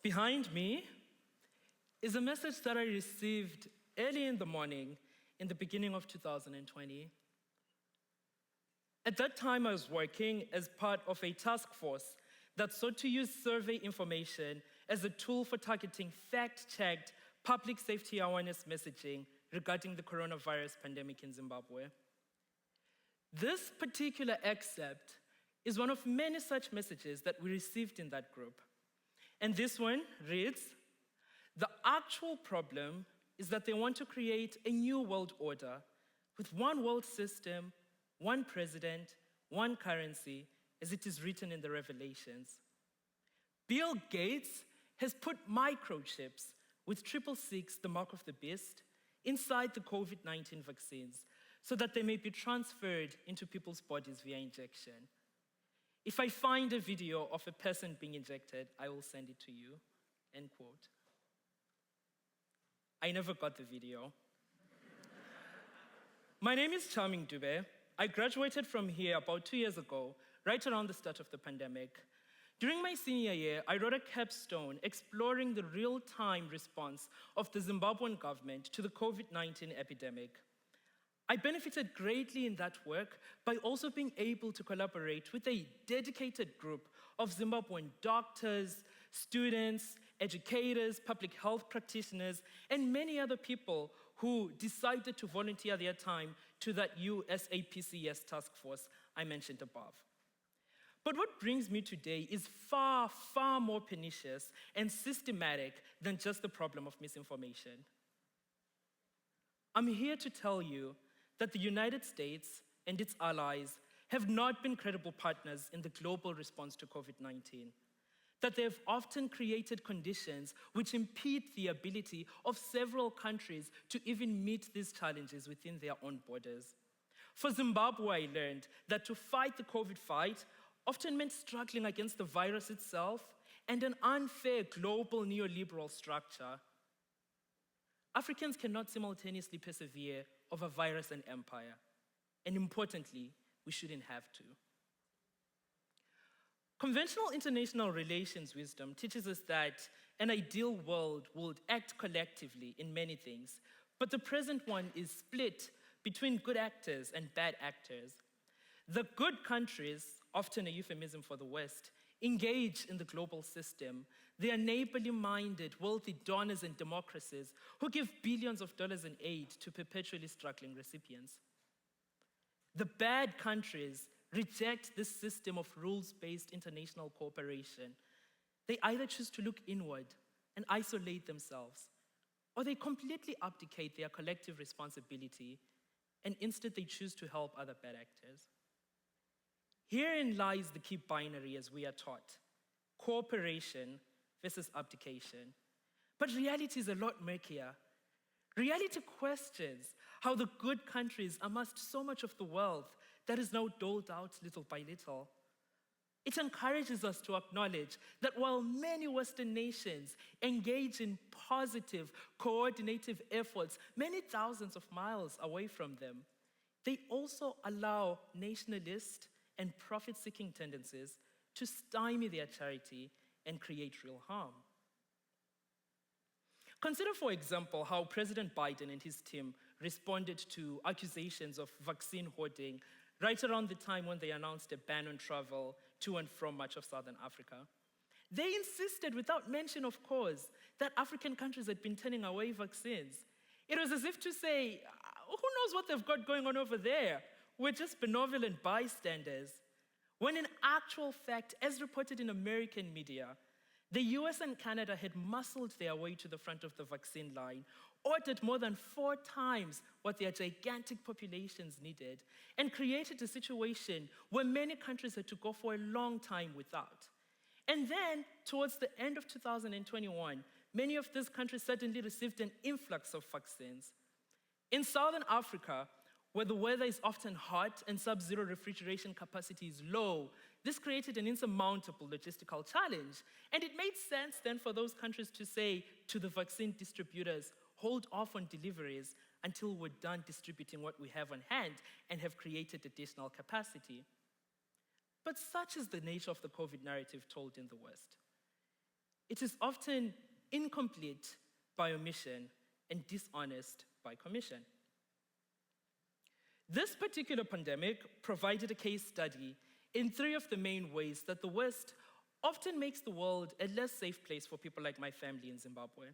Behind me is a message that I received early in the morning in the beginning of 2020. At that time, I was working as part of a task force that sought to use survey information as a tool for targeting fact-checked public safety awareness messaging regarding the coronavirus pandemic in Zimbabwe. This particular excerpt is one of many such messages that we received in that group. And this one reads, "The actual problem is that they want to create a new world order with one world system, one president, one currency, as it is written in the Revelations. Bill Gates has put microchips with 666, the mark of the beast, inside the COVID-19 vaccines so that they may be transferred into people's bodies via injection. If I find a video of a person being injected, I will send it to you," end quote. I never got the video. My name is Charming Dube. I graduated from here about 2 years ago, right around the start of the pandemic. During my senior year, I wrote a capstone exploring the real-time response of the Zimbabwean government to the COVID-19 epidemic. I benefited greatly in that work by also being able to collaborate with a dedicated group of Zimbabwean doctors, students, educators, public health practitioners, and many other people who decided to volunteer their time to that USAPCS task force I mentioned above. But what brings me today is far, far more pernicious and systematic than just the problem of misinformation. I'm here to tell you that the United States and its allies have not been credible partners in the global response to COVID-19, that they have often created conditions which impede the ability of several countries to even meet these challenges within their own borders. For Zimbabwe, I learned that to fight the COVID fight often meant struggling against the virus itself and an unfair global neoliberal structure. Africans cannot simultaneously persevere over virus and empire, and importantly, we shouldn't have to. Conventional international relations wisdom teaches us that an ideal world would act collectively in many things, but the present one is split between good actors and bad actors. The good countries, often a euphemism for the West, engage in the global system. They are neighborly-minded, wealthy donors and democracies who give billions of dollars in aid to perpetually struggling recipients. The bad countries reject this system of rules-based international cooperation. They either choose to look inward and isolate themselves, or they completely abdicate their collective responsibility, and instead they choose to help other bad actors. Herein lies the key binary as we are taught: cooperation versus abdication. But reality is a lot murkier. Reality questions how the good countries amassed so much of the wealth that is now doled out little by little. It encourages us to acknowledge that while many Western nations engage in positive, coordinative efforts many thousands of miles away from them, they also allow nationalist and profit-seeking tendencies to stymie their charity and create real harm. Consider, for example, how President Biden and his team responded to accusations of vaccine hoarding right around the time when they announced a ban on travel to and from much of Southern Africa. They insisted, without mention of cause, that African countries had been turning away vaccines. It was as if to say, who knows what they've got going on over there? We're just benevolent bystanders. When in actual fact, as reported in American media, the US and Canada had muscled their way to the front of the vaccine line, ordered more than 4 times what their gigantic populations needed, and created a situation where many countries had to go for a long time without. And then, towards the end of 2021, many of these countries suddenly received an influx of vaccines. In Southern Africa, where the weather is often hot and sub-zero refrigeration capacity is low, this created an insurmountable logistical challenge. And it made sense then for those countries to say to the vaccine distributors, hold off on deliveries until we're done distributing what we have on hand and have created additional capacity. But such is the nature of the COVID narrative told in the West. It is often incomplete by omission and dishonest by commission. This particular pandemic provided a case study in three of the main ways that the West often makes the world a less safe place for people like my family in Zimbabwe.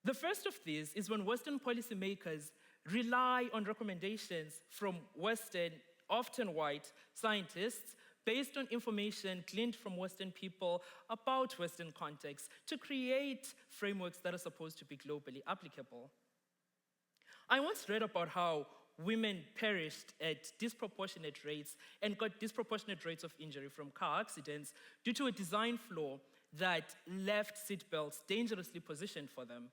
The first of these is when Western policymakers rely on recommendations from Western, often white, scientists based on information gleaned from Western people about Western contexts to create frameworks that are supposed to be globally applicable. I once read about how women perished at disproportionate rates and got disproportionate rates of injury from car accidents due to a design flaw that left seatbelts dangerously positioned for them.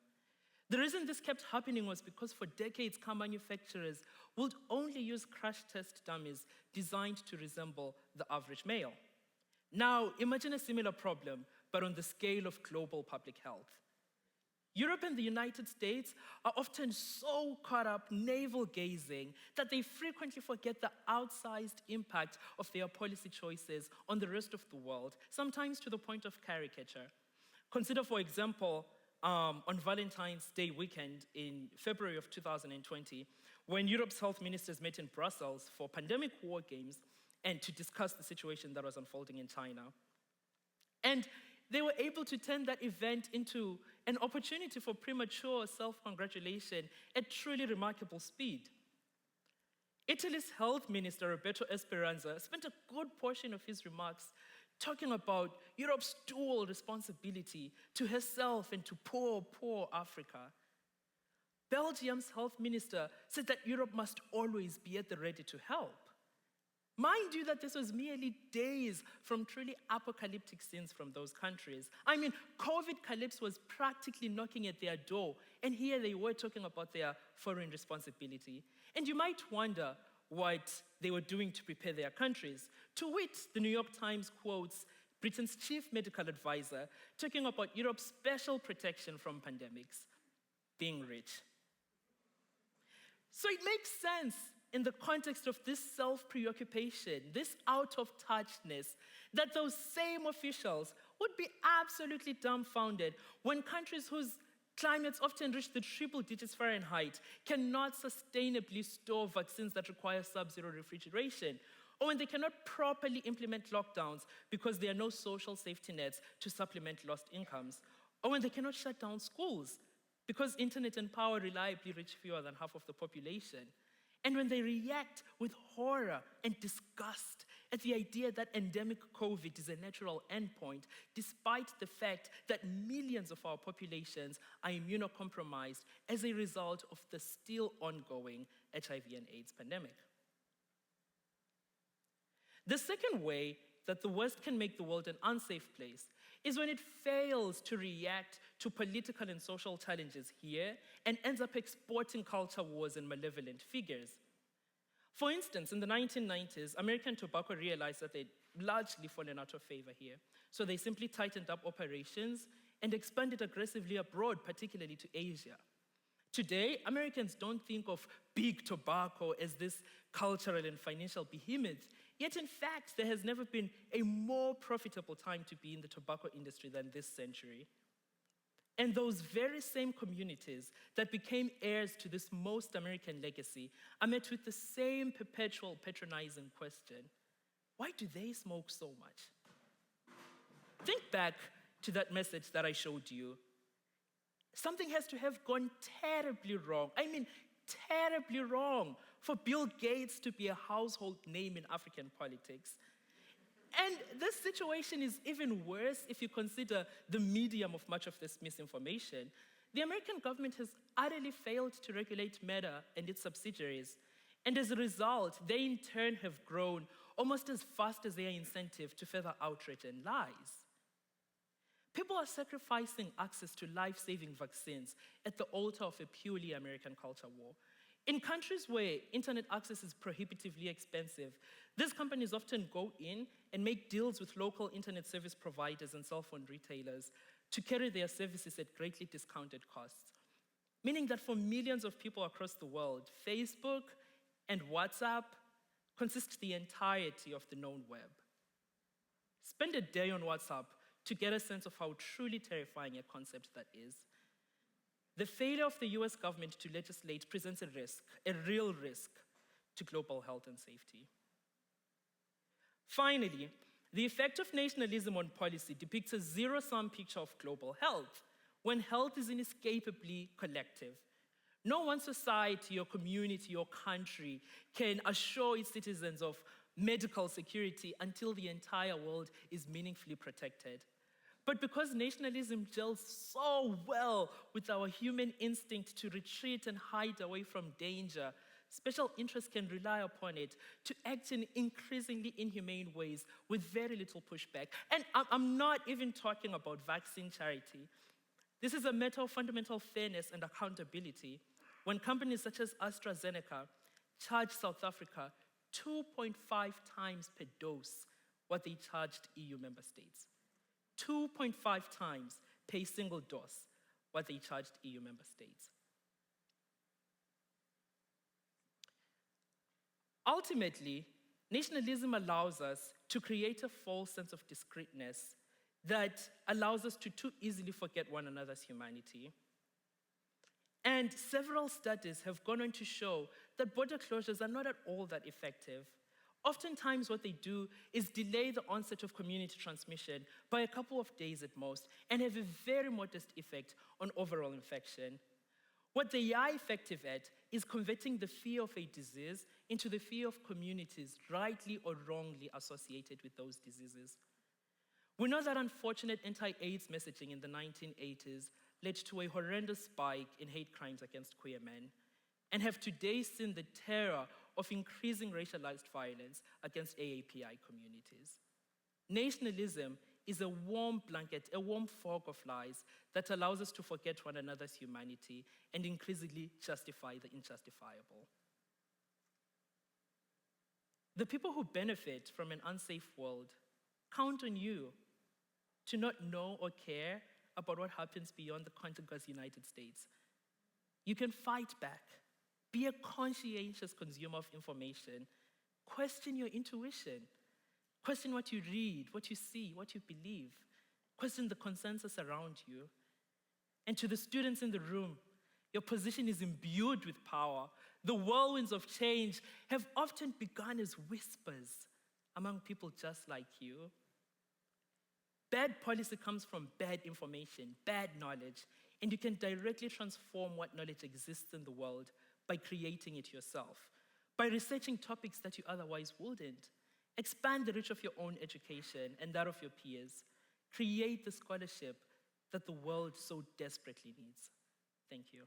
The reason this kept happening was because for decades, car manufacturers would only use crash test dummies designed to resemble the average male. Now, imagine a similar problem, but on the scale of global public health. Europe and the United States are often so caught up navel-gazing that they frequently forget the outsized impact of their policy choices on the rest of the world, sometimes to the point of caricature. Consider, for example, on Valentine's Day weekend in February of 2020, when Europe's health ministers met in Brussels for pandemic war games and to discuss the situation that was unfolding in China. And they were able to turn that event into an opportunity for premature self-congratulation at truly remarkable speed. Italy's health minister, Roberto Speranza, spent a good portion of his remarks talking about Europe's dual responsibility to herself and to poor Africa. Belgium's health minister said that Europe must always be at the ready to help. Mind you that this was merely days from truly apocalyptic scenes from those countries. I mean, COVID calypso was practically knocking at their door, and here they were talking about their foreign responsibility. And you might wonder what they were doing to prepare their countries. To wit, the New York Times quotes Britain's chief medical advisor talking about Europe's special protection from pandemics, being rich. So it makes sense in the context of this self-preoccupation, this out-of-touchness, that those same officials would be absolutely dumbfounded when countries whose climates often reach the triple digits Fahrenheit cannot sustainably store vaccines that require sub-zero refrigeration, or when they cannot properly implement lockdowns because there are no social safety nets to supplement lost incomes, or when they cannot shut down schools because internet and power reliably reach fewer than half of the population. And when they react with horror and disgust at the idea that endemic COVID is a natural endpoint, despite the fact that millions of our populations are immunocompromised as a result of the still ongoing HIV and AIDS pandemic. The second way that the West can make the world an unsafe place is when it fails to react to political and social challenges here and ends up exporting culture wars and malevolent figures. For instance, in the 1990s, American tobacco realized that they'd largely fallen out of favor here. So they simply tightened up operations and expanded aggressively abroad, particularly to Asia. Today, Americans don't think of big tobacco as this cultural and financial behemoth. Yet, in fact, there has never been a more profitable time to be in the tobacco industry than this century. And those very same communities that became heirs to this most American legacy are met with the same perpetual patronizing question: why do they smoke so much? Think back to that message that I showed you. Something has to have gone terribly wrong. I mean, terribly wrong for Bill Gates to be a household name in African politics. And this situation is even worse if you consider the medium of much of this misinformation. The American government has utterly failed to regulate Meta and its subsidiaries. And as a result, they in turn have grown almost as fast as their incentive to further outrage and lies. People are sacrificing access to life-saving vaccines at the altar of a purely American culture war. In countries where internet access is prohibitively expensive, these companies often go in and make deals with local internet service providers and cell phone retailers to carry their services at greatly discounted costs. Meaning that for millions of people across the world, Facebook and WhatsApp consist the entirety of the known web. Spend a day on WhatsApp to get a sense of how truly terrifying a concept that is. The failure of the US government to legislate presents a risk, a real risk, to global health and safety. Finally, the effect of nationalism on policy depicts a zero-sum picture of global health, when health is inescapably collective. No one society or community or country can assure its citizens of medical security until the entire world is meaningfully protected. But because nationalism gels so well with our human instinct to retreat and hide away from danger, special interests can rely upon it to act in increasingly inhumane ways with very little pushback. And I'm not even talking about vaccine charity. This is a matter of fundamental fairness and accountability. When companies such as AstraZeneca charge South Africa 2.5 times per dose what they charged EU member states. 2.5 times per single dose what they charged EU member states. Ultimately, nationalism allows us to create a false sense of discreteness that allows us to too easily forget one another's humanity. And several studies have gone on to show that border closures are not at all that effective. Oftentimes what they do is delay the onset of community transmission by a couple of days at most and have a very modest effect on overall infection. What they are effective at is converting the fear of a disease into the fear of communities rightly or wrongly associated with those diseases. We know that unfortunate anti-AIDS messaging in the 1980s led to a horrendous spike in hate crimes against queer men, and have today seen the terror of increasing racialized violence against AAPI communities. Nationalism is a warm blanket, a warm fog of lies that allows us to forget one another's humanity and increasingly justify the injustifiable. The people who benefit from an unsafe world count on you to not know or care about what happens beyond the contiguous United States. You can fight back. Be a conscientious consumer of information. Question your intuition. Question what you read, what you see, what you believe. Question the consensus around you. And to the students in the room, your position is imbued with power. The whirlwinds of change have often begun as whispers among people just like you. Bad policy comes from bad information, bad knowledge, and you can directly transform what knowledge exists in the world by creating it yourself, by researching topics that you otherwise wouldn't. Expand the reach of your own education and that of your peers. Create the scholarship that the world so desperately needs. Thank you.